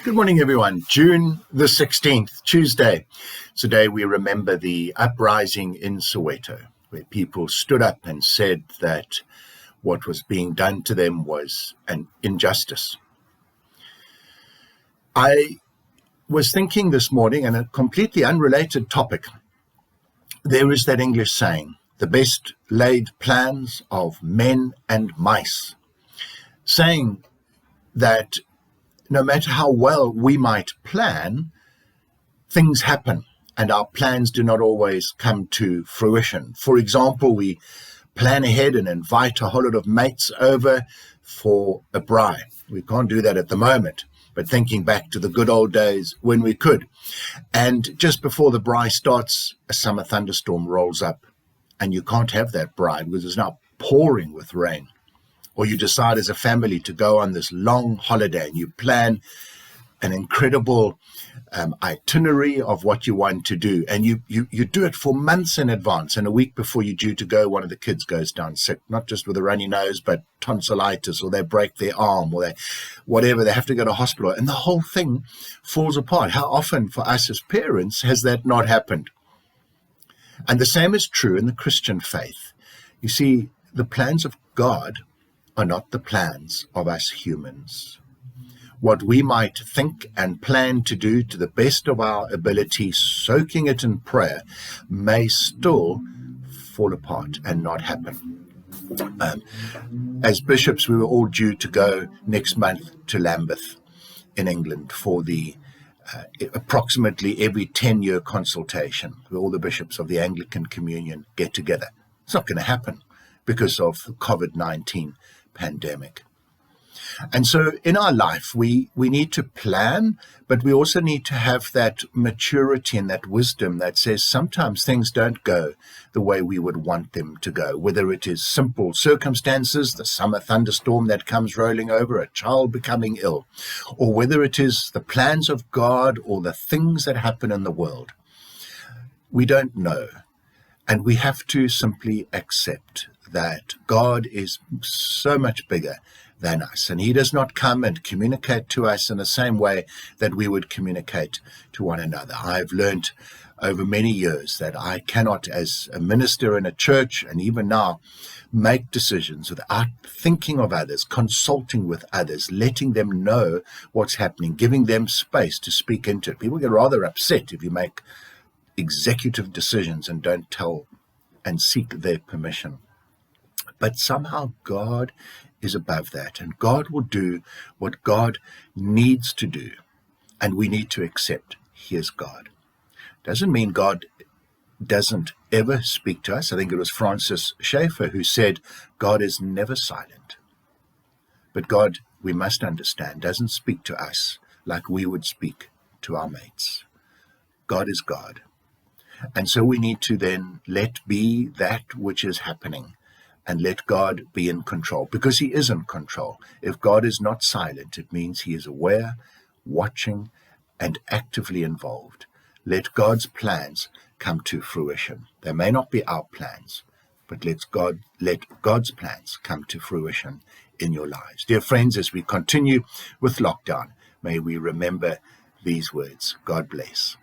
Good morning, everyone. June the 16th, Tuesday. Today we remember the uprising in Soweto, where people stood up and said that what was being done to them was an injustice. I was thinking this morning, on a completely unrelated topic, there is that English saying, the best laid plans of men and mice, saying that no matter how well we might plan, things happen and our plans do not always come to fruition. For example, we plan ahead and invite a whole lot of mates over for a braai. We can't do that at the moment, but thinking back to the good old days when we could. And just before the braai starts, a summer thunderstorm rolls up and you can't have that braai because it's now pouring with rain. Or you decide as a family to go on this long holiday and you plan an incredible itinerary of what you want to do. And you do it for months in advance. And a week before you're due to go, one of the kids goes down sick, not just with a runny nose, but tonsillitis, or they break their arm, or they have to go to hospital. And the whole thing falls apart. How often for us as parents has that not happened? And the same is true in the Christian faith. You see, the plans of God are not the plans of us humans. What we might think and plan to do to the best of our ability, soaking it in prayer, may still fall apart and not happen. As bishops, we were all due to go next month to Lambeth in England for the approximately every 10-year consultation where all the bishops of the Anglican Communion get together. It's not going to happen because of the COVID-19 pandemic. And so in our life, we need to plan, but we also need to have that maturity and that wisdom that says sometimes things don't go the way we would want them to go, whether it is simple circumstances, the summer thunderstorm that comes rolling over, a child becoming ill, or whether it is the plans of God or the things that happen in the world. We don't know. And we have to simply accept that God is so much bigger than us. And he does not come and communicate to us in the same way that we would communicate to one another. I've learned over many years that I cannot, as a minister in a church, and even now, make decisions without thinking of others, consulting with others, letting them know what's happening, giving them space to speak into it. People get rather upset if you make executive decisions and don't tell and seek their permission. But somehow God is above that, and God will do what God needs to do, and we need to accept he is God. Doesn't mean God doesn't ever speak to us. I think it was Francis Schaeffer who said, God is never silent. But God, we must understand, doesn't speak to us like we would speak to our mates. God is God. And so we need to then let be that which is happening and let God be in control, because he is in control. If God is not silent, it means he is aware, watching, and actively involved. Let God's plans come to fruition. They may not be our plans, but let God's plans come to fruition in your lives. Dear friends, as we continue with lockdown, may we remember these words. God bless.